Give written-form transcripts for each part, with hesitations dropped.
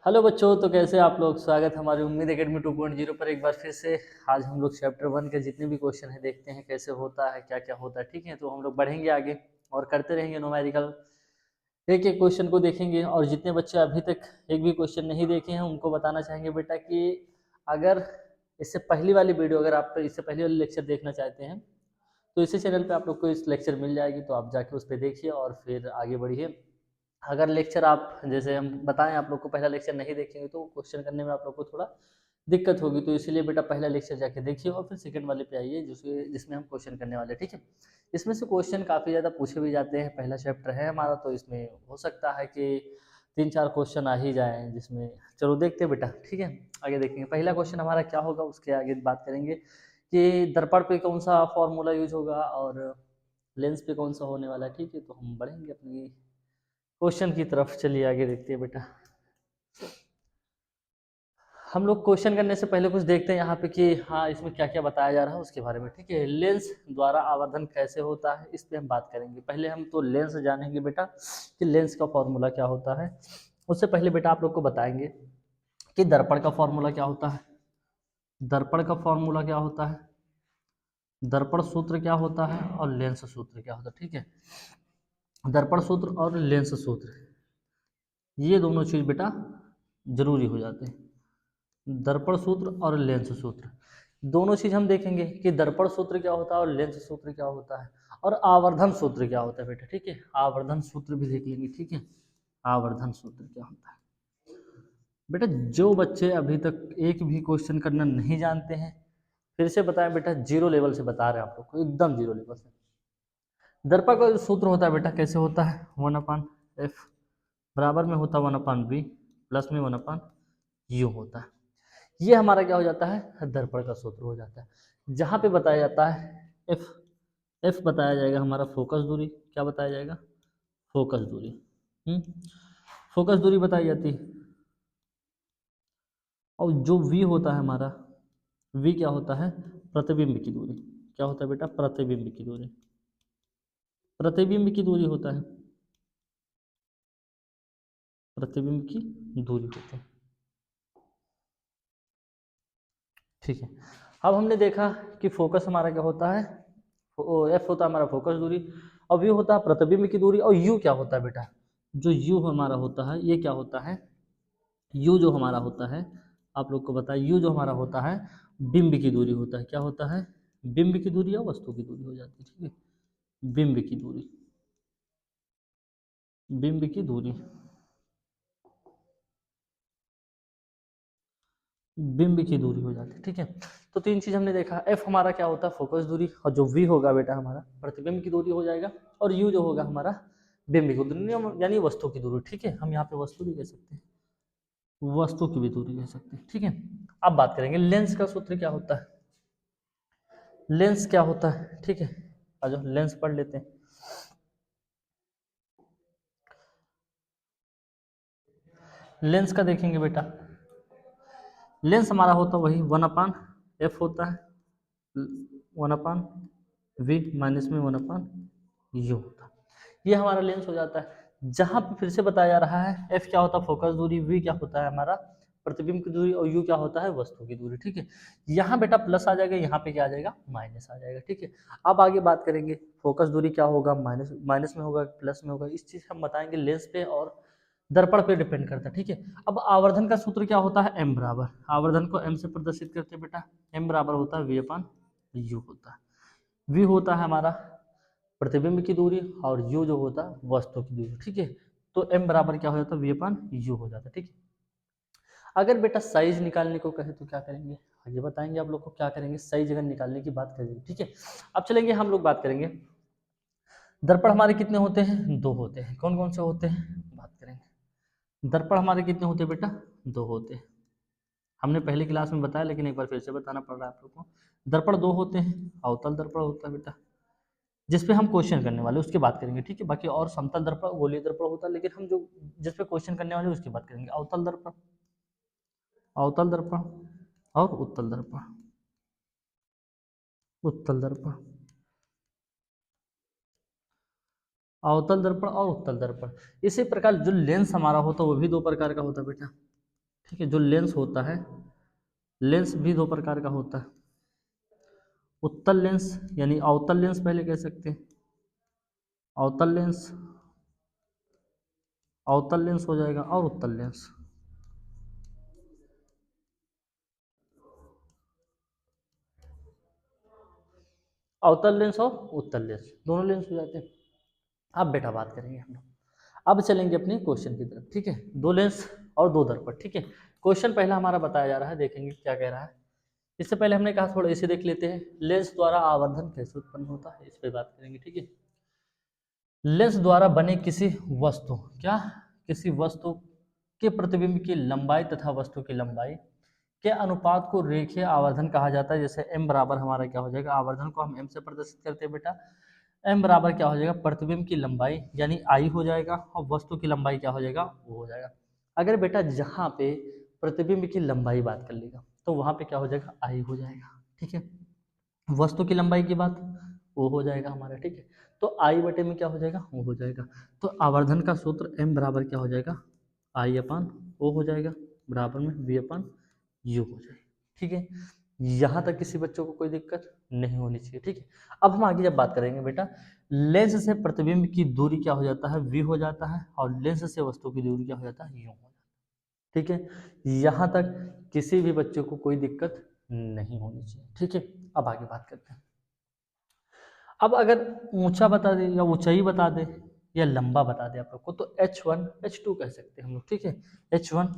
Hello बच्चों, तो कैसे आप लोग। स्वागत है हमारी उम्मीद एकेडमी 2.0 पर एक बार फिर से। आज हम लोग चैप्टर 1 के जितने भी क्वेश्चन है देखते हैं कैसे होता है, क्या क्या होता है। ठीक है, तो हम लोग बढ़ेंगे आगे और करते रहेंगे न्यूमेरिकल। एक एक क्वेश्चन को देखेंगे और जितने बच्चे अभी तक एक भी क्वेश्चन नहीं देखे हैं उनको बताना चाहेंगे बेटा कि अगर इससे पहली वाली वीडियो, अगर आप इससे पहली वाली लेक्चर देखना चाहते हैं तो इसी चैनल पे आप लोग को इस लेक्चर मिल जाएगी, तो आप जाके उस पर देखिए और फिर आगे बढ़िए। अगर लेक्चर आप जैसे हम बताएं आप लोग को पहला लेक्चर नहीं देखेंगे तो क्वेश्चन करने में आप लोग को थोड़ा दिक्कत होगी, तो इसीलिए बेटा पहला लेक्चर जाके देखिए और फिर सेकंड वाले पे आइए जिसमें हम क्वेश्चन करने वाले हैं। ठीक है, इसमें से क्वेश्चन काफ़ी ज़्यादा पूछे भी जाते हैं। पहला चैप्टर है हमारा, तो इसमें हो सकता है कि 3-4 क्वेश्चन आ ही जाएँ जिसमें। चलो देखते हैं बेटा। ठीक है, आगे देखेंगे पहला क्वेश्चन हमारा क्या होगा, उसके आगे बात करेंगे कि दर्पण पे कौन सा फॉर्मूला यूज होगा और लेंस पे कौन सा होने वाला है। ठीक है, तो हम बढ़ेंगे अपनी क्वेश्चन की तरफ। चलिए आगे देखते हैं बेटा। हम लोग क्वेश्चन करने से पहले कुछ देखते हैं यहाँ पे कि हाँ इसमें क्या क्या बताया जा रहा है उसके बारे में। ठीक है, लेंस द्वारा आवर्धन कैसे होता है इस पे हम बात करेंगे। पहले हम तो लेंस जानेंगे बेटा कि लेंस का फॉर्मूला क्या होता है। उससे पहले बेटा आप लोग को बताएंगे कि दर्पण का फॉर्मूला क्या होता है। दर्पण का फॉर्मूला क्या होता है, दर्पण सूत्र क्या होता है और लेंस सूत्र क्या होता है। ठीक है, दर्पण सूत्र और लेंस सूत्र, ये दोनों चीज बेटा जरूरी हो जाते हैं। दर्पण सूत्र और लेंस सूत्र दोनों चीज हम देखेंगे कि दर्पण सूत्र क्या होता है और लेंस सूत्र क्या होता है और आवर्धन सूत्र क्या होता है बेटा। ठीक है, आवर्धन सूत्र भी देख लेंगे। ठीक है, आवर्धन सूत्र क्या होता है बेटा। जो बच्चे अभी तक एक भी क्वेश्चन करना नहीं जानते हैं, फिर से बताएं बेटा, जीरो लेवल से बता रहे हैं आप लोग को, एकदम जीरो लेवल से। दर्पण का जो सूत्र होता है बेटा कैसे होता है, 1/f बराबर में होता है 1/v प्लस में 1/u होता है। ये हमारा क्या हो जाता है, दर्पण का सूत्र हो जाता है। जहाँ पे बताया जाता है एफ, एफ बताया जाएगा हमारा फोकस दूरी। क्या बताया जाएगा, फोकस दूरी। फोकस दूरी बताई जाती है। और जो वी होता है हमारा, वी क्या होता है, प्रतिबिंब की दूरी। क्या होता है बेटा, प्रतिबिंब की दूरी। प्रतिबिंब की दूरी होता है, प्रतिबिंब की दूरी होती है। ठीक है, अब हमने देखा कि फोकस हमारा क्या होता है, एफ होता है हमारा फोकस दूरी, और वी होता है प्रतिबिंब की दूरी, और यू क्या होता है बेटा, जो यू हमारा होता है ये क्या होता है, यू जो हमारा होता है आप लोग को बताया, यू जो हमारा होता है बिंब की दूरी होता है। क्या होता है, बिंब की दूरी या वस्तु की दूरी हो जाती है। ठीक है, बिंब की दूरी, बिंब की दूरी, बिंब की दूरी हो जाती है। ठीक है, तो तीन चीज हमने देखा। एफ हमारा क्या होता है, फोकस दूरी, और जो वी होगा बेटा हमारा प्रतिबिंब की दूरी हो जाएगा, और यू जो होगा हमारा बिंब की दूरी यानी वस्तु की दूरी। ठीक है, हम यहाँ पे वस्तु भी कह सकते हैं, वस्तु की भी दूरी कह सकते हैं। ठीक है, अब बात करेंगे लेंस का सूत्र क्या होता है, लेंस क्या होता है। ठीक है, आ जाओ लेंस पढ़ लेते हैं। लेंस का देखेंगे बेटा, लेंस हमारा होता वही 1/f होता है, 1/v माइनस में 1/u होता है। ये हमारा लेंस हो जाता है। जहां पे फिर से बताया जा रहा है एफ क्या होता है फोकस दूरी, वी क्या होता है हमारा प्रतिबिंब की दूरी, और यू क्या होता है वस्तु की दूरी। ठीक है, यहाँ बेटा प्लस आ जाएगा, यहाँ पे क्या आ जाएगा, माइनस आ जाएगा। ठीक है, अब आगे बात करेंगे फोकस दूरी क्या होगा, माइनस माइनस में होगा प्लस में होगा, इस चीज हम बताएंगे लेंस पे और दर्पण पे डिपेंड करता है। ठीक है, अब आवर्धन का सूत्र क्या होता है, एम बराबर, आवर्धन को एम से प्रदर्शित करते हैं बेटा, एम बराबर होता है v/u होता है। v होता है हमारा प्रतिबिंब की दूरी और u जो होता है वस्तु की दूरी। ठीक है, तो m बराबर क्या हो जाता है, v/u हो जाता है। ठीक है, अगर बेटा साइज निकालने को कहे तो क्या करेंगे, आगे बताएंगे आप लोग को क्या करेंगे, साइज अगर निकालने की बात करेंगे। ठीक है, अब चलेंगे हम लोग बात करेंगे दर्पण हमारे कितने होते हैं, दो होते हैं। कौन कौन से होते हैं बात करेंगे। दर्पण हमारे कितने होते हैं बेटा, दो होते हैं। हमने पहली क्लास में बताया लेकिन एक बार फिर से बताना पड़ रहा है आप लोग को। दर्पण दो होते हैं, अवतल दर्पण होता है बेटा जिसपे हम क्वेश्चन करने वाले उसकी बात करेंगे। ठीक है, बाकी और समतल दर्पण गोलीय दर्पण होता है, लेकिन हम जो जिसपे क्वेश्चन करने वाले उसकी बात करेंगे। अवतल दर्पण, अवतल दर्पण और उत्तल दर्पण, उत्तल दर्पण, अवतल दर्पण और उत्तल दर्पण। इसी प्रकार जो लेंस हमारा होता है वो भी दो प्रकार का होता है बेटा। ठीक है। जो लेंस होता है, लेंस भी दो प्रकार का होता है, उत्तल लेंस यानी अवतल लेंस पहले कह सकते हैं, अवतल लेंस, अवतल लेंस हो जाएगा, और उत्तल लेंस। अवतल लेंस और उत्तल लेंस दोनों लेंस हो जाते हैं। अब बेटा बात करेंगे हम लोग, अब चलेंगे अपने क्वेश्चन की तरफ। ठीक है, दो लेंस और दो दर्पण। ठीक है, क्वेश्चन पहला हमारा बताया जा रहा है, देखेंगे क्या कह रहा है। इससे पहले हमने कहा थोड़ा इसे देख लेते हैं, लेंस द्वारा आवर्धन कैसे उत्पन्न होता है, इस पे बात करेंगे। ठीक है, लेंस द्वारा बने किसी वस्तु, क्या, किसी वस्तु के प्रतिबिंब की लंबाई तथा वस्तु की लंबाई के अनुपात को रेखीय आवर्धन कहा जाता है। जैसे m बराबर हमारा क्या हो जाएगा, आवर्धन को हम m से प्रदर्शित करते हैं बेटा, m बराबर क्या हो जाएगा, प्रतिबिंब की लंबाई यानी I हो जाएगा, और वस्तु की लंबाई क्या हो जाएगा, वो हो जाएगा। अगर बेटा जहाँ पे प्रतिबिंब की लंबाई बात कर लेगा तो वहाँ पे क्या हो जाएगा, I हो जाएगा। ठीक है, वस्तु की लंबाई की बात, वो हो जाएगा हमारा। ठीक है, तो आई बटे में क्या हो जाएगा, वो हो जाएगा। तो आवर्धन का सूत्र m बराबर क्या हो जाएगा, आई अपान ओ हो जाएगा, बराबर में v अपान यू हो जाएगा। ठीक है, यहाँ तक किसी बच्चों को कोई दिक्कत नहीं होनी चाहिए। ठीक है, अब हम आगे जब बात करेंगे बेटा, लेंस से प्रतिबिंब की दूरी क्या हो जाता है, v हो जाता है, और लेंस से वस्तु की दूरी क्या हो जाता है, यू हो जाता है। ठीक है, यहाँ तक किसी भी बच्चे को कोई दिक्कत नहीं होनी चाहिए। ठीक है, अब आगे बात करते हैं। अब अगर ऊंचा बता दे या ऊंचाई बता दे या लंबा बता दे आप लोग को, तो H1 H2 कह सकते हैं हम लोग। ठीक है, H1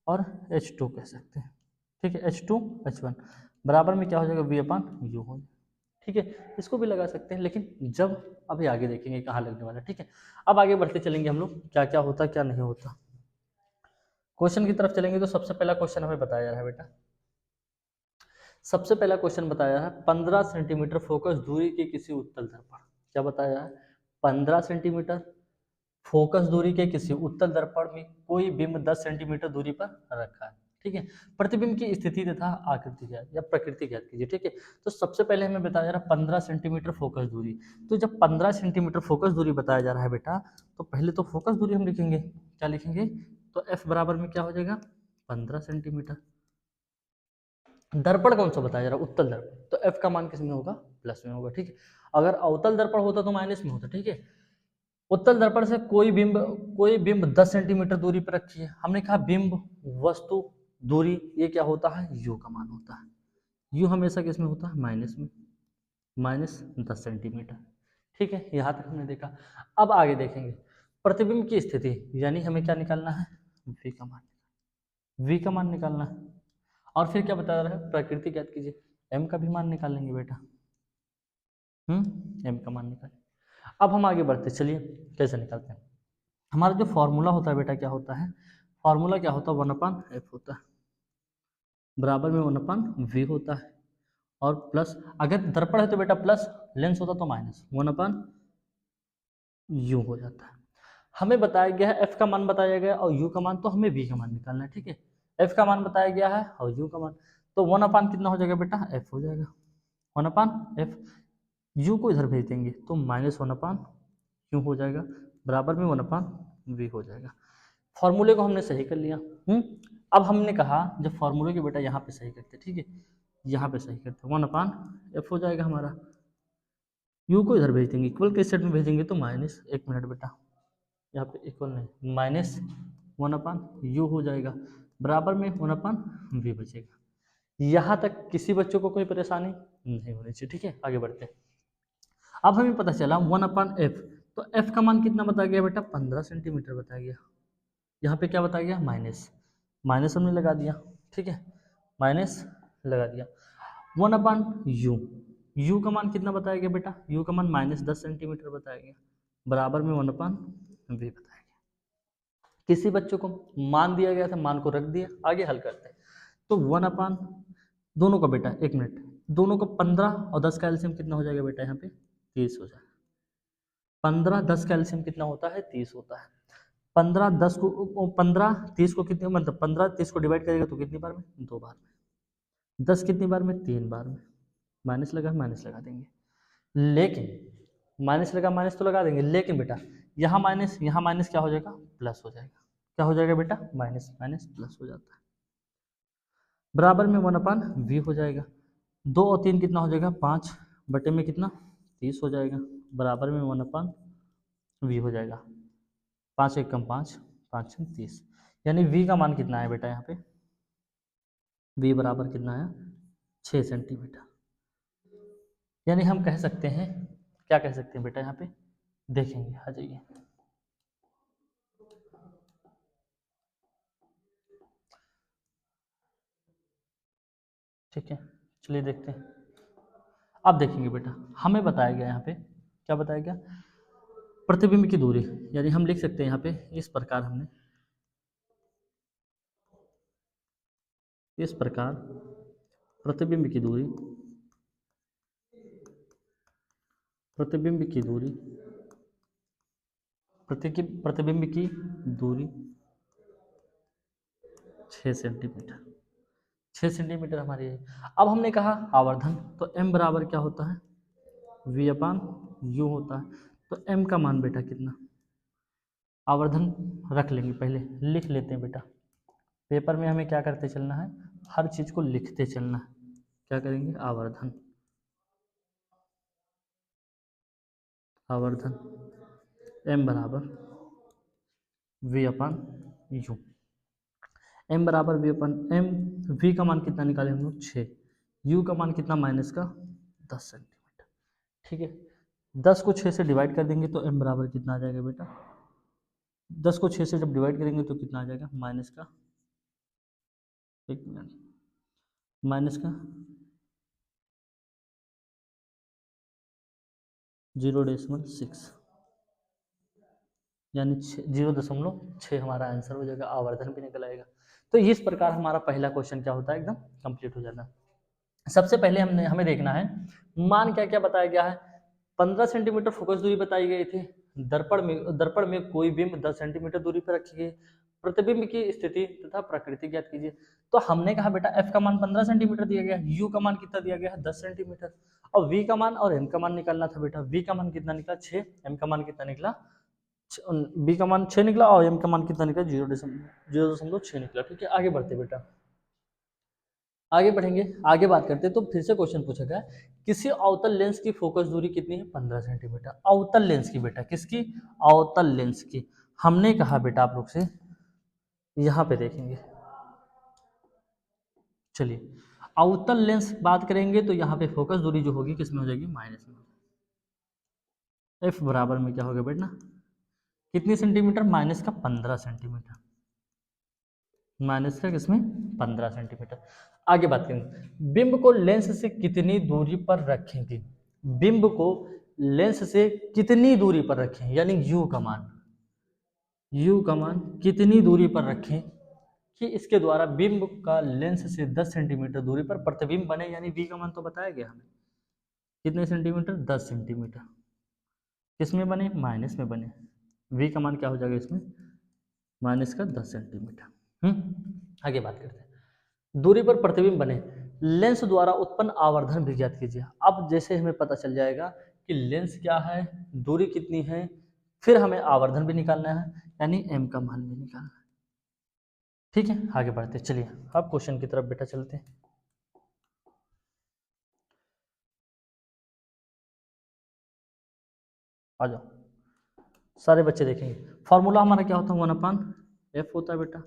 और H2 कह सकते हैं। ठीक है, H2 H1 बराबर में क्या हो जाएगा, V अपान यू हो। ठीक है, इसको भी लगा सकते हैं, लेकिन जब अभी आगे देखेंगे कहाँ लगने वाला है। ठीक है, अब आगे बढ़ते चलेंगे हम लोग, क्या क्या होता क्या नहीं होता। क्वेश्चन की तरफ चलेंगे तो सबसे पहला क्वेश्चन हमें बताया जा रहा है बेटा, सबसे पहला क्वेश्चन बताया है 15 सेंटीमीटर फोकस दूरी के किसी उत्तल दर्पण, क्या बताया है, 15 सेंटीमीटर फोकस दूरी के किसी उत्तल दर्पण में कोई बिंब 10 सेंटीमीटर दूरी पर रखा है। ठीक है, प्रतिबिंब की स्थिति तथा आकृति ज्ञात या प्रकृति ज्ञात कीजिए। ठीक है, तो सबसे पहले हमें बताया जा रहा है 15 सेंटीमीटर फोकस दूरी। तो जब 15 सेंटीमीटर फोकस दूरी बताया जा रहा है बेटा, तो पहले तो फोकस दूरी हम लिखेंगे, क्या लिखेंगे, तो एफ बराबर में क्या हो जाएगा, 15 सेंटीमीटर। दर्पण कौन सा बताया जा रहा है, उत्तल दर्पण, तो एफ का मान किस में होगा, प्लस में होगा। ठीक है, अगर अवतल दर्पण होता तो माइनस में होता। ठीक है, उत्तल दर्पण से कोई बिंब 10 सेंटीमीटर दूरी पर रखी है, हमने कहा बिंब वस्तु दूरी ये क्या होता है, यू का मान होता है। यू हमेशा किस में होता है, माइनस में, माइनस 10 सेंटीमीटर। ठीक है, यहाँ तक हमने देखा। अब आगे देखेंगे प्रतिबिंब की स्थिति, यानी हमें क्या निकालना है, वी का मान, वी का मान निकालना है। और फिर क्या बता रहा है, प्रकृति ज्ञात कीजिए, एम का भी मान निकाल लेंगे बेटा, एम का मान निकाल। अब हम आगे बढ़ते, चलिए कैसे निकालते हैं। हमारा जो फॉर्मूला होता है बेटा, क्या होता है, फॉर्मूला क्या होता है, 1/f होता है, बराबर में 1/v होता है, और प्लस अगर दर्पण है तो बेटा प्लस, लेंस होता तो माइनस, 1/u हो जाता है। हमें बताया गया है एफ का मान बताया गया और यू का मान, तो हमें वी का मान निकालना है। ठीक है, एफ का मान बताया गया है और यू का मान, तो 1/, कितना हो जाएगा बेटा, एफ हो जाएगा, 1/f। यू को इधर भेज देंगे तो -1/u हो जाएगा, बराबर में 1/v हो जाएगा। फॉर्मूले को हमने सही कर लिया। अब हमने कहा जब फॉर्मूले के बेटा यहाँ पे सही करते, ठीक है, यहाँ पे सही करते, 1/f हो जाएगा हमारा। यू को इधर भेज देंगे, इक्वल के सेट में भेजेंगे तो माइनस, एक मिनट बेटा, यहाँ पे इक्वल नहीं, -1/u हो जाएगा, बराबर में 1/v बचेगा। यहाँ तक किसी बच्चों को कोई परेशानी नहीं होनी चाहिए। ठीक है, आगे बढ़ते हैं। अब हमें पता चला 1/f, तो f का मान कितना बताया गया बेटा, 15 सेंटीमीटर बताया गया। यहाँ पे क्या बताया गया, माइनस, माइनस हमने लगा दिया। ठीक है, माइनस लगा दिया, 1/u, u का मान कितना बताया गया बेटा, u का मान -10 सेंटीमीटर बताया गया, बराबर में 1/v बताया गया। किसी बच्चों को मान दिया गया था, मान को रख दिया, आगे हल करते हैं। तो 1/, दोनों का बेटा, एक मिनट, दोनों का 15 और 10 का एलसीएम कितना हो जाएगा बेटा, यहाँ पे 30 हो जाएगा। 15 10 का एलसीएम कितना होता है, 30 होता है। 15 10 को 15 30 को कितने, मतलब 15 30 को डिवाइड करेगा तो कितनी बार में, 2 बार में। 10 कितनी बार में, 3 बार में। माइनस लगा, माइनस लगा देंगे, लेकिन माइनस लगा, माइनस तो लगा देंगे, लेकिन बेटा यहाँ माइनस क्या हो जाएगा, प्लस हो जाएगा। क्या हो जाएगा बेटा, माइनस माइनस प्लस हो जाता है, बराबर में 1/v हो जाएगा। 2 और 3 कितना हो जाएगा, 5 में कितना 30 हो जाएगा, बराबर में 1/v हो जाएगा। 5 एक कम 5, 5×30, यानी v का मान कितना है बेटा यहाँ पे, v बराबर कितना है 6 सेंटीमीटर। यानी हम कह सकते हैं, क्या कह सकते हैं बेटा यहाँ पे, देखेंगे, आ जाइए। ठीक है, चलिए देखते हैं। अब देखेंगे बेटा, हमें बताया गया यहाँ पे, क्या बताया गया, प्रतिबिंब की दूरी, यानी हम लिख सकते हैं यहाँ पे इस प्रकार, हमने इस प्रकार प्रतिबिंब की दूरी, प्रतिबिंब की दूरी, प्रतिबिंब की दूरी 6 सेंटीमीटर, 6 सेंटीमीटर हमारी है। अब हमने कहा आवर्धन, तो m बराबर क्या होता है, v/u होता है। तो m का मान बेटा कितना, आवर्धन रख लेंगे, पहले लिख लेते हैं बेटा। पेपर में हमें क्या करते चलना है, हर चीज को लिखते चलना है। क्या करेंगे, आवर्धन, आवर्धन m बराबर v/u, m बराबर v/m, v का मान कितना निकाले हम लोग 6, u का मान कितना माइनस का 10 सेंटीमीटर। ठीक है, 10 को 6 से डिवाइड कर देंगे तो m बराबर कितना आ जाएगा बेटा, 10 को 6 से जब डिवाइड करेंगे तो कितना आ जाएगा, माइनस का, एक मिनट, माइनस का 0.6, यानी 0.6 हमारा आंसर हो जाएगा, आवर्धन भी निकल आएगा। तो इस प्रकार हमारा पहला क्वेश्चन क्या होता है, एकदम कंप्लीट हो जाता है। सबसे पहले हमें देखना है मान क्या क्या बताया गया है। 15 सेंटीमीटर फोकस दूरी बताई गई थी। दर्पण में कोई बिंब 10 सेंटीमीटर दूरी पर रखी गई। प्रतिबिंब की स्थिति तथा प्रकृति ज्ञात कीजिए। तो हमने कहा बेटा f का मान 15 सेंटीमीटर दिया गया, u का मान कितना दिया गया है 10 सेंटीमीटर, और v का मान और m का मान निकालना था बेटा। v का मान कितना निकला 6, m का मान कितना निकला, b का मान 6 निकला और m का मान कितना निकला 0.6 निकला। ठीक है, आगे बढ़ते बेटा, आगे बढ़ेंगे, आगे बात करते हैं। तो फिर से क्वेश्चन पूछा गया, किसी अवतल लेंस की फोकस दूरी कितनी है 15 सेंटीमीटर। अवतल लेंस की बेटा, किसकी, अवतल लेंस की। हमने कहा बेटा आप लोग से, यहाँ पे देखेंगे, चलिए अवतल लेंस बात करेंगे तो यहाँ पे फोकस दूरी जो होगी किसमें हो जाएगी, माइनस में। एफ बराबर में क्या होगा बेटा, कितनी सेंटीमीटर, माइनस का 15 सेंटीमीटर, माइनस का किसमें 15 सेंटीमीटर। आगे बात करेंगे, बिंब को लेंस से कितनी दूरी पर रखेंगे। बिंब को लेंस से कितनी दूरी पर रखें, यानी यू का मान, यू का मान कितनी दूरी पर रखें कि इसके द्वारा बिंब का लेंस से 10 सेंटीमीटर दूरी पर प्रतिबिंब बने। यानी वी का मान तो बताया गया हमें, कितने सेंटीमीटर, 10 सेंटीमीटर, किसमें बने, माइनस में बने। वी का मान क्या हो जाएगा इसमें, माइनस का 10 सेंटीमीटर। आगे बात करते हैं, दूरी पर प्रतिबिंब बने, लेंस द्वारा उत्पन्न आवर्धन भी ज्ञात कीजिए। अब जैसे हमें पता चल जाएगा कि लेंस क्या है, दूरी कितनी है, फिर हमें आवर्धन भी निकालना है, यानी m का मान भी निकालना है। ठीक है, आगे बढ़ते, चलिए अब क्वेश्चन की तरफ बेटा चलते हैं। आ जाओ, सारे बच्चे देखेंगे। फॉर्मूला हमारा क्या होता है, 1/f होता है बेटा,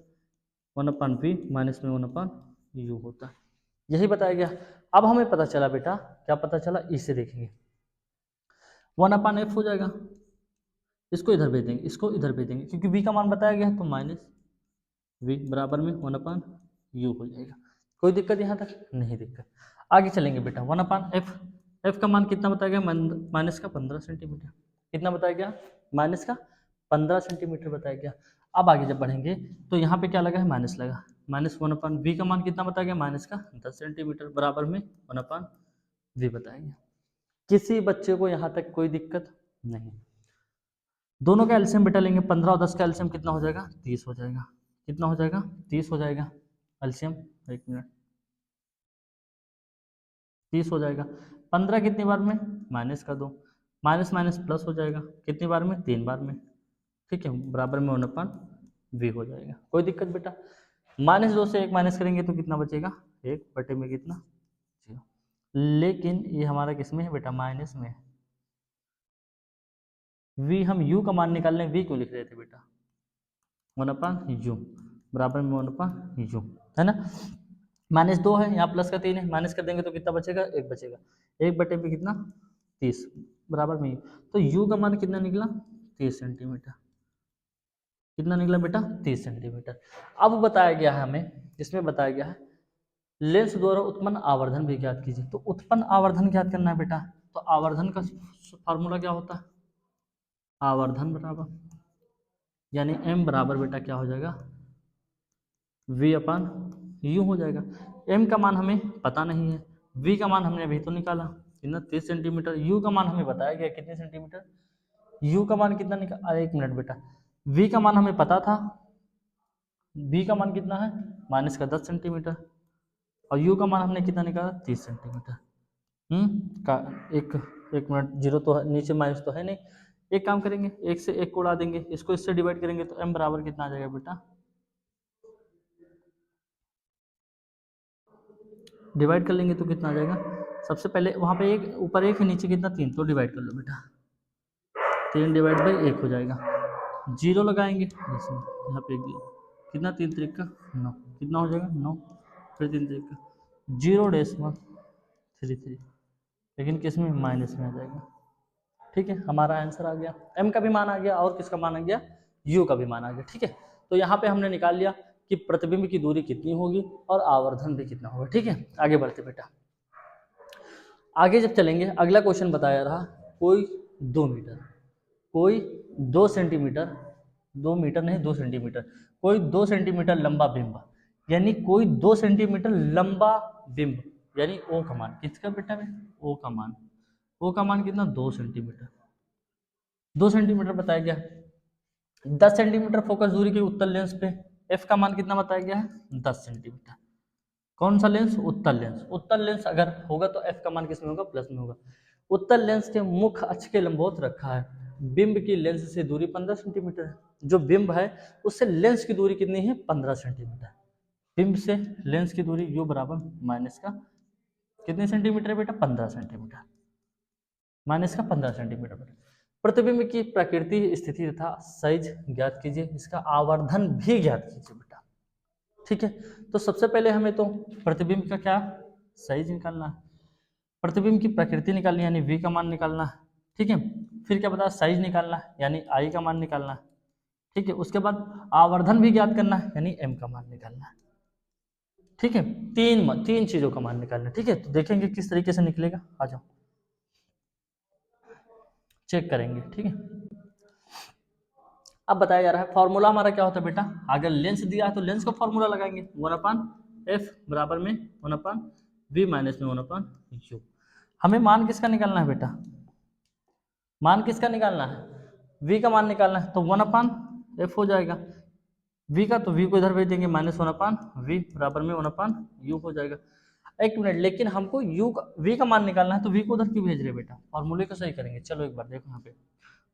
1/v माइनस में 1/u होता है, यही बताया गया। अब हमें पता चला बेटा, क्या पता चला, इसे देखेंगे, 1/f हो जाएगा, इसको इधर भेज देंगे, इसको इधर भेज देंगे, क्योंकि v का मान बताया गया है, तो माइनस v बराबर में 1/u हो जाएगा। कोई दिक्कत यहाँ तक, नहीं दिक्कत। आगे चलेंगे बेटा, 1/f, f का मान कितना बताया गया, माइनस का 15 सेंटीमीटर, कितना बताया गया, माइनस का 15 सेंटीमीटर बताया गया। अब आगे जब बढ़ेंगे तो यहाँ पे क्या लगा है, माइनस लगा, माइनस 1/v का मान कितना बताया गया, माइनस का 10 सेंटीमीटर, बराबर में 1/v बताया गया। किसी बच्चे को यहाँ तक कोई दिक्कत नहीं। दोनों का एलसीएम बेटा लेंगे, 15 और 10 का एलसीएम कितना हो जाएगा, 30 हो जाएगा, कितना हो जाएगा, 30 हो जाएगा एलसीएम, एक मिनट, 30 हो जाएगा। 15 कितनी बार में, माइनस का 2, माइनस माइनस प्लस हो जाएगा, कितनी बार में, 3 बार में। ठीक है, बराबर में 1/v वी हो जाएगा। कोई दिक्कत बेटा? -2 से 1 माइनस करेंगे तो कितना बचेगा? 1 बटे में कितना? 0। लेकिन ये हमारा किसमें है बेटा? माइनस में है। वी हम यू का मान निकालने वी क्यों लिख रहे थे बेटा? 1/u बराबर में 1/u है ना। -2 है, यहाँ प्लस का 3 है, माइनस कर देंगे तो कितना बचेगा? 1 बचेगा। 1 बटे में कितना? 30 बराबर में। तो u का मान कितना निकला? 30 सेंटीमीटर। कितना निकला बेटा? 30 सेंटीमीटर। अब बताया गया है हमें, इसमें बताया गया है लेंस द्वारा उत्पन्न आवर्धन भी ज्ञात कीजिए। तो उत्पन्न आवर्धन ज्ञात करना है बेटा। तो आवर्धन का फॉर्मूला क्या होता है? आवर्धन बराबर यानी m बराबर बेटा क्या हो जाएगा? v/u हो जाएगा। m का मान हमें पता नहीं है, v का मान हमने अभी तो निकाला कितना? 30 सेंटीमीटर। u का मान हमें बताया गया कितने सेंटीमीटर? u का मान कितना निकाला? 1 मिनट बेटा। v का मान हमें पता था, v का मान कितना है? -10 सेंटीमीटर। और u का मान हमने कितना निकाला? 30 सेंटीमीटर। का एक एक मिनट, जीरो तो है नीचे, माइनस तो है नहीं। एक काम करेंगे, 1 से 1 को उड़ा देंगे, इसको इससे डिवाइड करेंगे तो m बराबर कितना आ जाएगा बेटा? डिवाइड कर लेंगे तो कितना आ जाएगा? सबसे पहले वहाँ पे एक ऊपर 1 है, नीचे कितना? 3, तो डिवाइड कर लो बेटा। 3 डिवाइड बाई 1 हो जाएगा। जीरो लगाएंगे जैसे यहाँ पे कितना? 3 3 का 9, कितना हो जाएगा? 9। फिर 3 3 का 0.33, लेकिन किस में? माइनस में आ जाएगा। ठीक है, हमारा आंसर आ गया। m का भी मान आ गया और किसका मान आ गया? u का भी मान आ गया। ठीक है, तो यहाँ पे हमने निकाल लिया कि प्रतिबिंब की दूरी कितनी होगी और आवर्धन भी कितना होगा। ठीक है, आगे बढ़ते बेटा। आगे जब चलेंगे, अगला क्वेश्चन बताया रहा, कोई 2 मीटर, कोई 2 सेंटीमीटर, 2 मीटर नहीं 2 सेंटीमीटर, कोई 2 सेंटीमीटर लंबा बिंब, यानी कोई 2 सेंटीमीटर लंबा बिंब, यानी ओ का मान किसका बेटा में? ओ का मान। ओ का मान कितना? 2 सेंटीमीटर। 2 सेंटीमीटर बताया गया। 10 सेंटीमीटर फोकस दूरी के उत्तल लेंस पे एफ का मान कितना बताया गया है? 10 सेंटीमीटर। कौन सा लेंस? उत्तल लेंस। उत्तल लेंस अगर होगा तो एफ का मान किस में होगा? प्लस में होगा। उत्तल लेंस के मुख्य अक्ष के लंबवत रखा है। बिंब की लेंस से दूरी 15 सेंटीमीटर है। जो बिंब है उससे लेंस की दूरी कितनी है? 15 सेंटीमीटर। बिंब से लेंस की दूरी यू बराबर माइनस का कितने सेंटीमीटर है बेटा? 15 सेंटीमीटर। माइनस का 15 सेंटीमीटर। प्रतिबिंब की प्रकृति, स्थिति तथा साइज ज्ञात कीजिए, इसका आवर्धन भी ज्ञात कीजिए बेटा। ठीक है, तो सबसे पहले हमें तो प्रतिबिंब का क्या साइज निकालना है, प्रतिबिंब की प्रकृति निकालनी है यानी v का मान निकालना है। ठीक है, फिर क्या बताया? साइज निकालना है यानी i का मान निकालना है। ठीक है, उसके बाद आवर्धन भी ज्ञात करना है यानी m का मान निकालना है। ठीक है, तीन चीजों का मान निकालना है। ठीक है, तो देखेंगे किस तरीके से निकलेगा। आ जाओ चेक करेंगे। ठीक है, अब बताया जा रहा है फॉर्मूला हमारा क्या होता है बेटा? अगर लेंस दिया है तो लेंस का फॉर्मूला लगाएंगे 1/f बराबर में 1/v माइनस में 1/u। हमें मान किसका निकालना है बेटा? मान किसका निकालना है? v का मान निकालना है, तो 1/f हो जाएगा। v का तो v को इधर भेज देंगे, -1/v बराबर में 1/u हो जाएगा। एक मिनट, लेकिन हमको u का v का मान निकालना है तो v को उधर क्यों भेज रहे बेटा? फॉर्मूले को सही करेंगे। चलो एक बार देखो यहाँ पे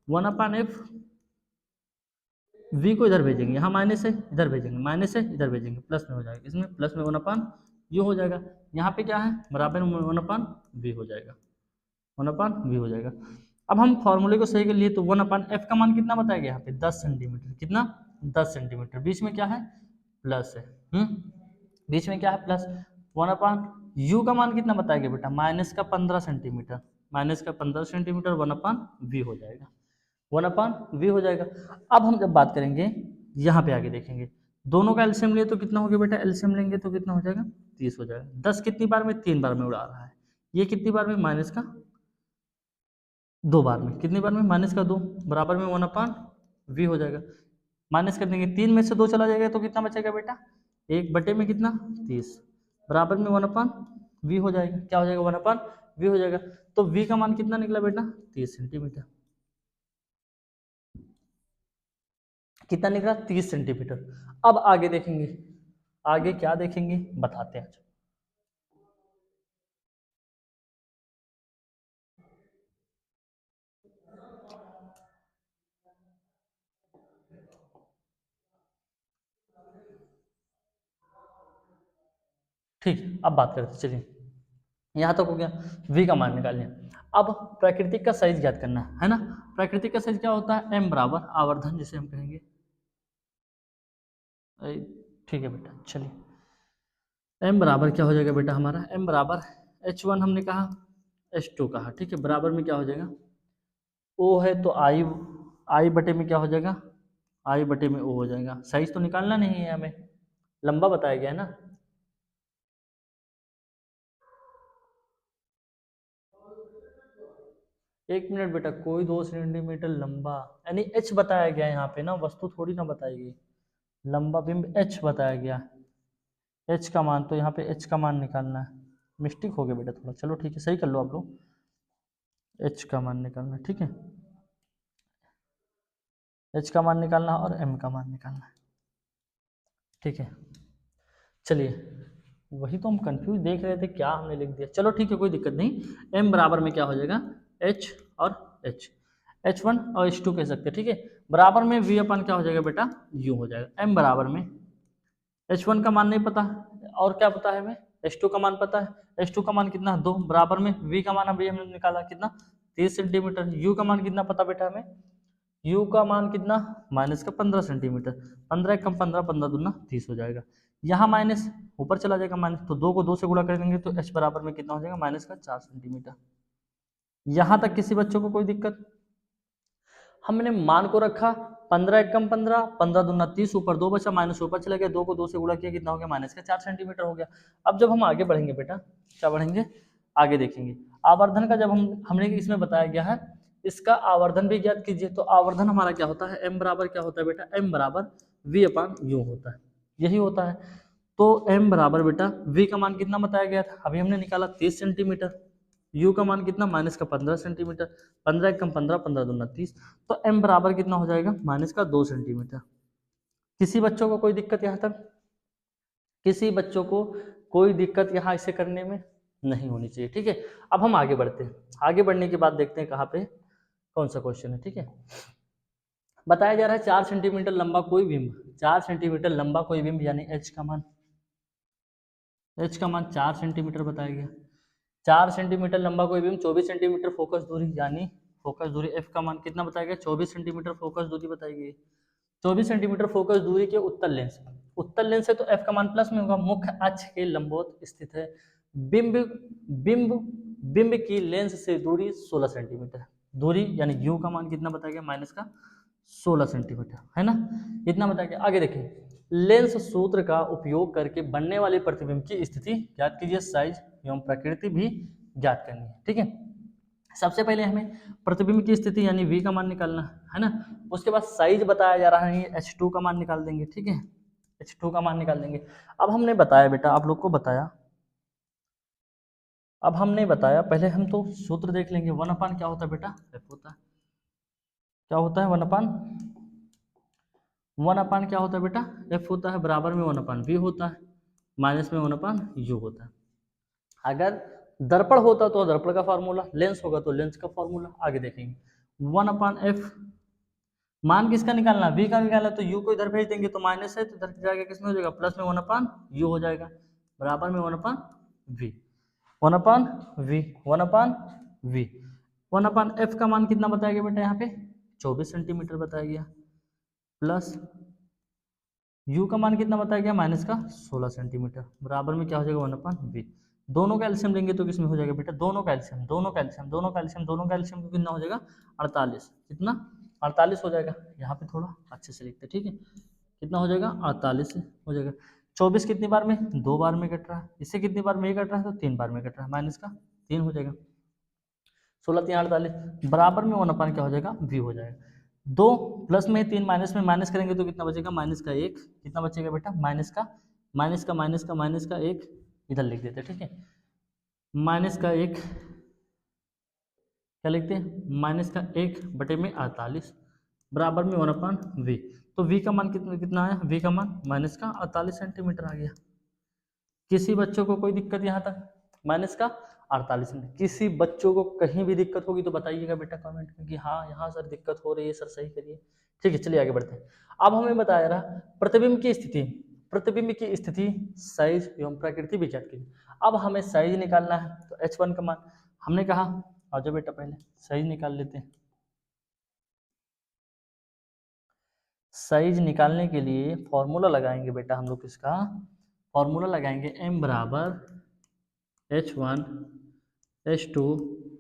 1/f, v को इधर भेजेंगे, यहाँ माइनस है, इधर भेजेंगे, माइनस है, इधर भेजेंगे, प्लस में हो जाएगा। इसमें प्लस में 1/u हो जाएगा। यहाँ पे क्या है? बराबर में 1/v हो जाएगा, 1/v हो जाएगा। अब हम फॉर्मूले को सही कर लिए तो 1/f का मान कितना बताया गया यहाँ पे? 10 सेंटीमीटर। कितना? 10 सेंटीमीटर। बीच में क्या है? प्लस है। बीच में क्या है? प्लस। 1/u का मान कितना बताया गया बेटा? -15 सेंटीमीटर। -15 सेंटीमीटर 1/v हो जाएगा, 1/v हो जाएगा। अब हम जब बात करेंगे यहाँ पे आगे देखेंगे, दोनों का एलसीएम लिए तो कितना हो गया बेटा? एलसीएम लेंगे तो कितना हो जाएगा? 30 हो जाएगा। 10 कितनी बार में? 3 बार में उड़ा रहा है। ये कितनी बार में? माइनस का 2 बार में। कितनी बार में? माइनस का 2 बराबर में 1/v हो जाएगा। माइनस कर देंगे, 3 में से 2 चला जाएगा तो कितना बचेगा बेटा? 1 बटे में कितना? 30 बराबर में 1/v हो जाएगा। क्या हो जाएगा? 1/v हो जाएगा। तो v का मान कितना निकला बेटा? 30 सेंटीमीटर। कितना निकला? 30 सेंटीमीटर। अब आगे देखेंगे, आगे क्या देखेंगे बताते हैं। ठीक, अब बात करते हैं, चलिए यहाँ तक हो गया, v का मान निकाल लिया। अब प्राकृतिक का साइज ज्ञात करना है ना। प्राकृतिक का साइज क्या होता है, m बराबर आवर्धन जिसे हम कहेंगे, ठीक है बेटा, चलिए m बराबर क्या हो जाएगा बेटा हमारा, m बराबर h1 हमने कहा, h2 कहा, ठीक है, बराबर में क्या हो जाएगा, o है तो i बटे में क्या हो जाएगा, i बटे में o हो जाएगा। साइज तो निकालना नहीं है हमें, लंबा बताया गया है ना। एक मिनट बेटा, कोई 2 सेंटीमीटर लंबा, यानी h बताया गया यहाँ पे ना, वस्तु थोड़ी ना बताई गई, लंबा बिंब h बताया गया, h का मान, तो यहाँ पे h का मान निकालना है। मिस्टेक हो गया बेटा थोड़ा, चलो ठीक है, सही कर लो आप लोग, h का मान निकालना है, ठीक है, h का मान निकालना है और m का मान निकालना है, ठीक है। चलिए, वही तो हम कंफ्यूज देख रहे थे, क्या हमने लिख दिया, चलो ठीक है, कोई दिक्कत नहीं। m बराबर में क्या हो जाएगा, h और h, h1 और h2 कह सकते हैं, ठीक है। बराबर में v अपन क्या हो जाएगा बेटा, u हो जाएगा। m बराबर में h1 का मान नहीं पता, और क्या पता है हमें, h2 का मान पता है, h2 का मान कितना, 2, बराबर में v का मान अभी हमने निकाला कितना, 30 सेंटीमीटर। u का मान कितना पता बेटा हमें, u का मान कितना, माइनस का 15 सेंटीमीटर, 15 कम 15, 15 दूना 30 हो जाएगा। यहाँ माइनस ऊपर चला जाएगा माइनस, तो 2 को 2 से गुणा कर देंगे तो h बराबर में कितना हो जाएगा, माइनस का 4 सेंटीमीटर। यहाँ तक किसी बच्चों को कोई दिक्कत, हमने मान को रखा 15 कम 15, 15 दूना 30, ऊपर 2 बचा, माइनस ऊपर चला गया, 2 को 2 से गुणा किया, कितना हो गया, माइनस का 4 सेंटीमीटर हो गया। अब जब हम आगे बढ़ेंगे बेटा, क्या बढ़ेंगे, आगे देखेंगे आवर्धन का, जब हमने इसमें बताया गया है, इसका आवर्धन भी ज्ञात कीजिए। तो आवर्धन हमारा क्या होता है, m बराबर क्या होता है बेटा, m बराबर v अपान u होता है, यही होता है। तो m बराबर बेटा v का मान कितना बताया गया था, अभी हमने निकाला 30 सेंटीमीटर, u का मान कितना, माइनस का 15 सेंटीमीटर, 15 कम 15, 15 दूना 30, तो m बराबर कितना हो जाएगा, माइनस का 2 सेंटीमीटर। किसी बच्चों को कोई दिक्कत यहाँ तक, किसी बच्चों को कोई दिक्कत यहाँ इसे करने में नहीं होनी चाहिए, ठीक है। अब हम आगे बढ़ते हैं, आगे बढ़ने के बाद देखते हैं कहाँ पे कौन सा क्वेश्चन है, ठीक है। बताया जा रहा है 4 सेंटीमीटर लंबा कोई बिंब, 4 सेंटीमीटर लंबा कोई बिंब, यानी h का मान, h का मान 4 सेंटीमीटर बताया गया। 4 सेंटीमीटर लंबा कोई बिंब, 24 सेंटीमीटर फोकस दूरी, यानी फोकस दूरी f का मान कितना बताया गया, 24 सेंटीमीटर फोकस दूरी बताई गई। 24 सेंटीमीटर फोकस दूरी के उत्तल लेंस, उत्तल लेंस है तो f का मान प्लस में होगा, मुख्य अक्ष के लंबवत स्थित है। बिंब बिंब बिंब की लेंस से दूरी 16 सेंटीमीटर, दूरी यानी u का मान कितना बताया गया, माइनस का 16 सेंटीमीटर, है ना, इतना बताया गया। आगे देखिए, लेंस सूत्र का उपयोग करके बनने वाले प्रतिबिंब की स्थिति ज्ञात कीजिए, साइज एवं प्रकृति भी ज्ञात करनी है, ठीक है। सबसे पहले हमें प्रतिबिंब की स्थिति यानी v का मान निकालना है ना, उसके बाद साइज बताया जा रहा है, h2 का मान निकाल देंगे, ठीक है, h2 का मान निकाल देंगे। अब हमने बताया बेटा, आप लोग को बताया, अब हमने बताया, पहले हम तो सूत्र देख लेंगे, 1/, क्या होता है बेटा, f होता है, क्या होता है 1/, 1/, क्या होता है बेटा, f होता है, बराबर में 1/v होता है, माइनस में 1/u होता है। अगर दर्पण होता तो दर्पण का फॉर्मूला, लेंस होगा तो लेंस का फॉर्मूला। आगे देखेंगे 1/f, मान किसका निकालना, v का निकालना, तो u को इधर भेज देंगे तो माइनस है, तो इधर जाएगा किसमें हो जाएगा, प्लस में 1/u हो जाएगा, बराबर में 1/v, 1/v, 1/v। 1/f का मान कितना बताया गया बेटा, यहाँ पे 24 सेंटीमीटर बताया गया, प्लस u का मान कितना बताया गया, माइनस का 16 सेंटीमीटर, बराबर में क्या हो जाएगा, 1/v। दोनों का एलसीएम लेंगे तो किसमें हो जाएगा बेटा, दोनों का एलसीएम, दोनों का एलसीएम, दोनों का एलसीएम, दोनों का एलसीएम कितना हो जाएगा, 48, कितना, 48 हो जाएगा। यहाँ पे थोड़ा अच्छे से लिखते, ठीक है, कितना हो जाएगा, 48 हो जाएगा। 24 कितनी बार में, 2 बार में कट रहा है, इससे कितनी बार में कट रहा है, तो 3 बार में कट रहा है, माइनस का 3 हो जाएगा, 16 3 48, बराबर में 1/, क्या हो जाएगा, v हो जाएगा। 2 प्लस में 3 माइनस में माइनस करेंगे तो कितना बचेगा, माइनस का 1, कितना बचेगा बेटा, माइनस का माइनस का माइनस का माइनस का 1, इधर लिख देते हैं, ठीक है, माइनस का 1, क्या लिखते हैं, माइनस का 1 बटे में 48, बराबर में 1/v। तो v का मान कितना कितना आया, v का मान माइनस का 48 सेंटीमीटर आ गया। किसी बच्चों को कोई दिक्कत यहाँ तक, माइनस का 48 सेंटीमीटर। किसी बच्चों को कहीं भी दिक्कत होगी तो बताइएगा बेटा कमेंट में कि हाँ यहाँ सर दिक्कत हो रही है, सर सही करिए, ठीक है। चलिए आगे बढ़ते हैं। अब हमें बताया रहा प्रतिबिंब की स्थिति, प्रतिबिंब की स्थिति, साइज एवं प्रकृति भी ज्ञात कीजिए। अब हमें साइज निकालना है, तो h1 का मान हमने कहा, आ जाओ बेटा पहले साइज निकाल लेते हैं। साइज निकालने के लिए फॉर्मूला लगाएंगे बेटा हम लोग, किसका फॉर्मूला लगाएंगे, m बराबर h1 h2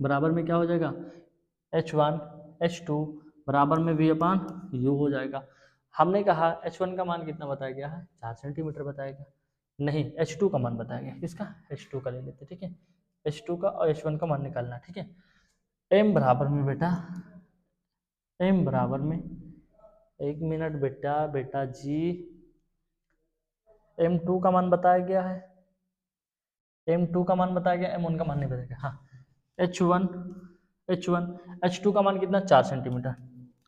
बराबर में क्या हो जाएगा, h1 h2 बराबर में v अपान u हो जाएगा। हमने कहा h1 का मान कितना बताया गया है, 4 सेंटीमीटर बताया गया, नहीं h2 का मान बताया गया, किसका h2 का ले लेते, ठीक है, h2 का और h1 का मान निकालना, ठीक है। m बराबर में बेटा, m बराबर में, एक मिनट बेटा जी, m2 का मान बताया गया है, m2 का मान बताया गया, m1 का मान नहीं बताया गया। हाँ, h2 का मान कितना, 4 सेंटीमीटर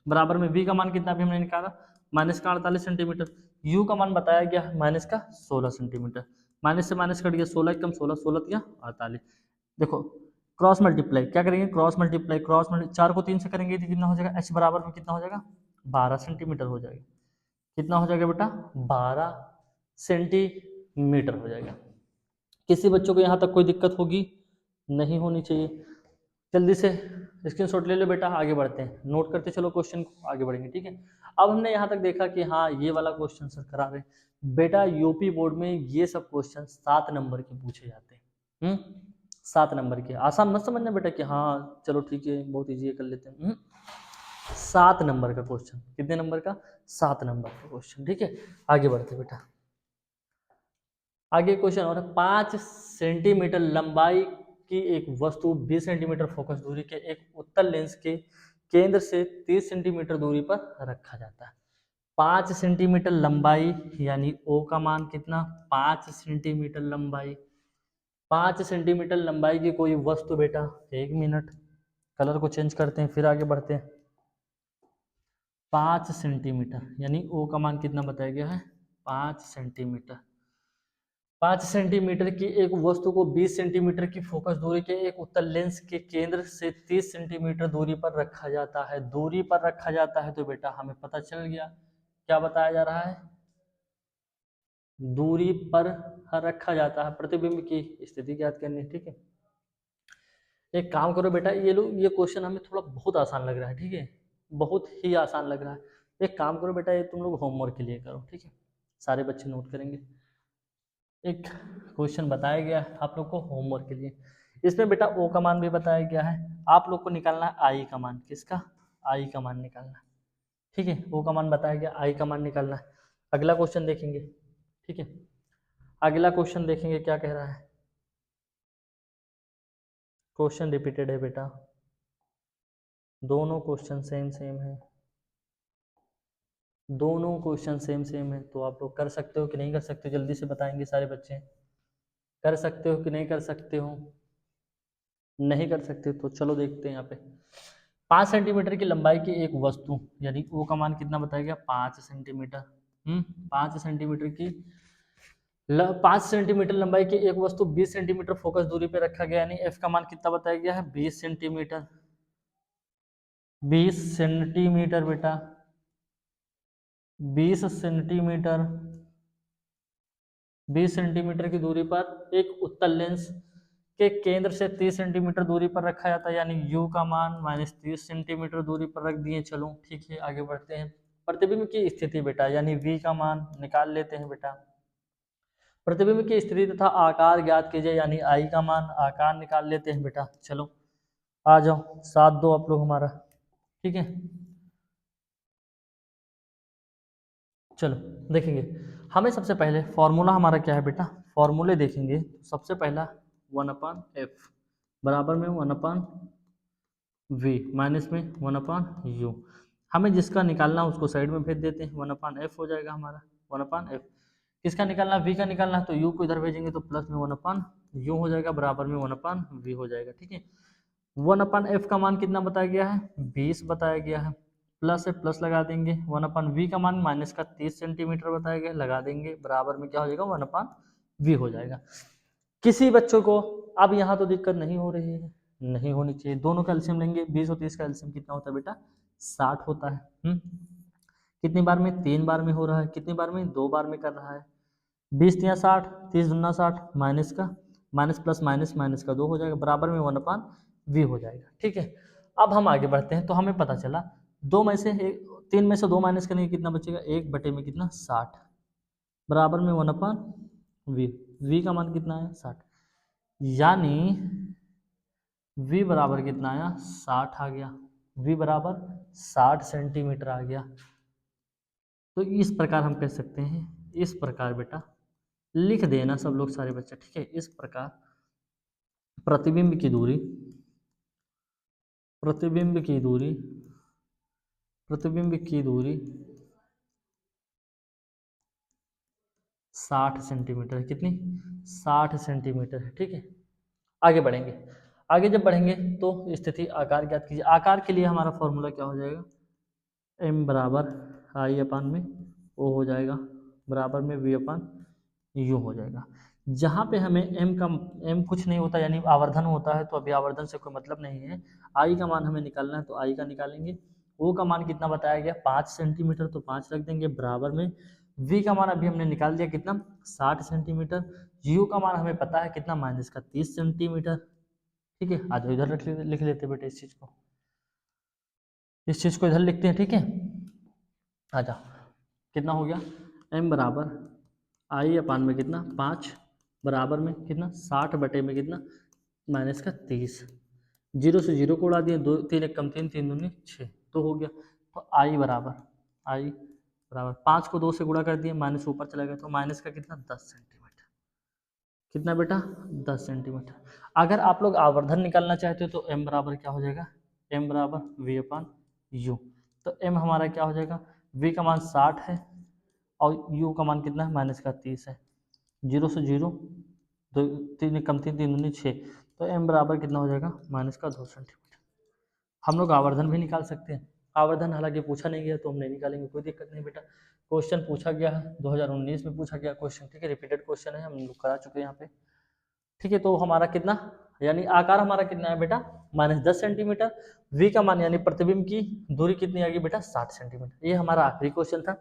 बराबर में v का मान कितना, अभी हमने निकाला माइनस का 48 सेंटीमीटर, u का मान बताया गया माइनस का 16 सेंटीमीटर, माइनस से माइनस कट गया, 16 कम 16, 16 या 48। देखो क्रॉस मल्टीप्लाई क्या करेंगे, क्रॉस मल्टीप्लाई 4 को 3 से करेंगे तो कितना हो जाएगा, h बराबर में कितना हो जाएगा, 12 सेंटीमीटर हो जाएगा। कितना हो जाएगा बेटा, 12 सेंटीमीटर हो जाएगा। किसी बच्चों को यहाँ तक कोई दिक्कत होगी, नहीं होनी चाहिए। जल्दी से स्क्रीनशॉट ले लो बेटा, आगे बढ़ते हैं, नोट करते चलो क्वेश्चन को, आगे बढ़ेंगे, ठीक है। अब हमने यहाँ तक देखा कि हाँ ये वाला क्वेश्चन सर करा रहे हैं बेटा, यूपी बोर्ड में ये सब क्वेश्चन 7 नंबर के पूछे जाते हैं। 7 नंबर के, आसान मत समझना बेटा कि हाँ चलो ठीक है बहुत इजी कर लेते हैं। 7 नंबर का क्वेश्चन, कितने नंबर का, 7 नंबर का क्वेश्चन, ठीक है। आगे बढ़ते बेटा, आगे क्वेश्चन और 5 सेंटीमीटर लंबाई की एक वस्तु 20 सेंटीमीटर फोकस दूरी के एक उत्तल लेंस के केंद्र से 30 सेंटीमीटर दूरी पर रखा जाता है। 5 सेंटीमीटर लंबाई यानी O का मान कितना, 5 सेंटीमीटर लंबाई, 5 सेंटीमीटर लंबाई की कोई वस्तु बेटा, एक मिनट कलर को चेंज करते हैं फिर आगे बढ़ते हैं। 5 सेंटीमीटर यानी O का मान कितना बताया गया है, 5 सेंटीमीटर। 5 सेंटीमीटर की एक वस्तु को 20 सेंटीमीटर की फोकस दूरी के एक उत्तल लेंस के केंद्र से 30 सेंटीमीटर दूरी पर रखा जाता है। दूरी पर रखा जाता है तो बेटा हमें पता चल गया क्या बताया जा रहा है, दूरी पर रखा जाता है, प्रतिबिंब की स्थिति ज्ञात करनी है, ठीक है। एक काम करो बेटा, ये क्वेश्चन हमें थोड़ा बहुत आसान लग रहा है, ठीक है, बहुत ही आसान लग रहा है। एक काम करो बेटा, ये तुम लोग होमवर्क के लिए करो, ठीक है, सारे बच्चे नोट करेंगे। एक क्वेश्चन बताया गया है आप लोग को होमवर्क के लिए, इसमें बेटा ओ का मान भी बताया गया है, आप लोग को निकालना है आई का मान, किसका, आई का मान निकालना है, ठीक है। ओ का मान बताया गया, आई का मान निकालना है। अगला क्वेश्चन देखेंगे, ठीक है, अगला क्वेश्चन देखेंगे क्या कह रहा है, क्वेश्चन रिपीटेड है बेटा, दोनों क्वेश्चन सेम सेम है, दोनों क्वेश्चन सेम सेम है, तो आप लोग कर सकते हो कि नहीं कर सकते, जल्दी से बताएंगे सारे बच्चे, कर सकते हो कि नहीं कर सकते हो, नहीं कर सकते तो चलो देखते हैं यहाँ पे। 5 सेंटीमीटर की लंबाई की एक वस्तु यानी ओ का मान कितना बताया गया, 5 सेंटीमीटर। 5 सेंटीमीटर की 5 सेंटीमीटर लंबाई की एक वस्तु 20 सेंटीमीटर फोकस दूरी पे रखा गया, यानी एफ का मान कितना बताया गया है, 20 सेंटीमीटर। 20 सेंटीमीटर बेटा, 20 सेंटीमीटर, 20 सेंटीमीटर की दूरी पर एक उत्तल लेंस के केंद्र से 30 सेंटीमीटर दूरी पर रखा जाता है, यानी u का मान -30 सेंटीमीटर दूरी पर रख दिए। चलो ठीक है आगे बढ़ते हैं। प्रतिबिंब की स्थिति बेटा यानी v का मान निकाल लेते हैं बेटा। प्रतिबिंब की स्थिति तथा आकार ज्ञात कीजिए, यानी I का मान, आकार निकाल लेते हैं बेटा। चलो आ जाओ, साथ दो आप लोग हमारा, ठीक है। चलो देखेंगे, हमें सबसे पहले फॉर्मूला हमारा क्या है बेटा, फॉर्मूले देखेंगे। सबसे पहला 1/f बराबर में 1/v माइनस में 1/u। हमें जिसका निकालना है उसको साइड में भेज देते हैं, 1/f हो जाएगा हमारा, 1/f। किसका निकालना, v का निकालना है तो u को इधर भेजेंगे तो प्लस में 1/u हो जाएगा, बराबर में 1/v हो जाएगा, ठीक है। 1/f का मान कितना बताया गया है, 20 बताया गया है, प्लस से प्लस लगा देंगे। 1/v का मान माइनस का 30 सेंटीमीटर बताया गया, लगा देंगे, बराबर में क्या हो जाएगा, 1/v हो जाएगा। किसी बच्चों को अब यहाँ तो दिक्कत नहीं हो रही है, नहीं होनी चाहिए। दोनों का एलसीएम लेंगे, 20 और 30 का एलसीएम कितना होता है बेटा, 60 होता है। कितनी बार में, 3 बार में हो रहा है, कितनी बार में, 2 बार में कर रहा है। 20 तिया 60, 30 दूना 60, माइनस का माइनस प्लस माइनस माइनस का 2 हो जाएगा, बराबर में 1/v हो जाएगा। ठीक है, अब हम आगे बढ़ते हैं। तो हमें पता चला 2 में से 3 में से 2 माइनस करेंगे कितना बचेगा, 1 बटे में कितना 60, बराबर में 1/v। v का मान कितना है 60, यानी v बराबर कितना आया 60 आ गया, v बराबर 60 सेंटीमीटर आ गया। तो इस प्रकार हम कह सकते हैं, इस प्रकार बेटा लिख देना सब लोग सारे बच्चे, ठीक है। इस प्रकार प्रतिबिंब की दूरी, प्रतिबिंब की दूरी, प्रतिबिंब की दूरी 60 सेंटीमीटर है। कितनी, 60 सेंटीमीटर है। ठीक है, आगे बढ़ेंगे। आगे जब बढ़ेंगे तो स्थिति आकार ज्ञात कीजिए। आकार के लिए हमारा फॉर्मूला क्या हो जाएगा, m बराबर आई अपान में o हो जाएगा, बराबर में v अपान u हो जाएगा। जहाँ पे हमें m कुछ नहीं होता यानी आवर्धन होता है, तो अभी आवर्धन से कोई मतलब नहीं है। i का मान हमें निकालना है तो i का निकालेंगे। o का मान कितना बताया गया 5 सेंटीमीटर, तो 5 रख देंगे, बराबर में v का मान अभी हमने निकाल दिया कितना 60 सेंटीमीटर, u का मान हमें पता है कितना माइनस का 30 सेंटीमीटर। ठीक है, आज इधर लिख लेते बेटे इस चीज को, इस चीज को इधर लिखते हैं। ठीक है, आजा कितना हो गया, m बराबर आई अपान में कितना 5, बराबर में कितना 60 बटे में कितना माइनस का 30, 0 से 0 को उड़ा दिए, 2 3 1 कम 3 3 दूनी 6, तो हो गया। तो आई बराबर 5 को 2 से गुणा कर दिए, माइनस ऊपर चला गया, तो माइनस का कितना 10 सेंटीमीटर। कितना बेटा 10 सेंटीमीटर। अगर आप लोग आवर्धन निकालना चाहते हो तो m बराबर क्या हो जाएगा, m बराबर v अपान u। तो m हमारा क्या हो जाएगा, v का मान 60 है और u का मान कितना है माइनस का 30 है, 0 से 0, 2 3 कम 3 3 दूनी 6, तो m बराबर कितना हो जाएगा माइनस का 2 सेंटीमीटर। हम लोग आवर्धन भी निकाल सकते हैं, आवर्धन हालांकि पूछा नहीं गया तो हम नहीं निकालेंगे, कोई दिक्कत नहीं बेटा। क्वेश्चन पूछा गया है 2019 में पूछा गया क्वेश्चन, ठीक है, रिपीटेड क्वेश्चन है, हम लोग करा चुके हैं यहाँ पे। ठीक है, तो हमारा कितना, यानी आकार हमारा कितना है बेटा -10 सेंटीमीटर, v का मान यानी प्रतिबिंब की दूरी कितनी आ गई बेटा 60 सेंटीमीटर। ये हमारा आखिरी क्वेश्चन था।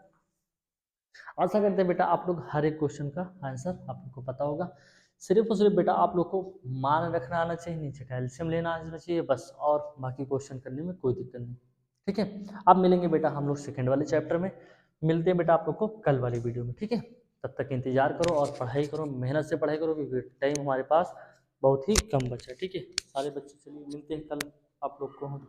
आशा करते हैं बेटा आप लोग हर एक क्वेश्चन का आंसर आप लोग को पता होगा। सिर्फ और सिर्फ बेटा आप लोग को मान रखना आना चाहिए, नीचे का एलसीएम लेना आना चाहिए बस, और बाकी क्वेश्चन करने में कोई दिक्कत नहीं। ठीक है, अब मिलेंगे बेटा हम लोग सेकंड वाले चैप्टर में, मिलते हैं बेटा आप लोग को कल वाली वीडियो में। ठीक है, तब तक इंतजार करो और पढ़ाई करो, मेहनत से पढ़ाई करो, क्योंकि टाइम हमारे पास बहुत ही कम बचा है। ठीक है, सारे बच्चे, चलिए मिलते हैं कल आप लोग को हम।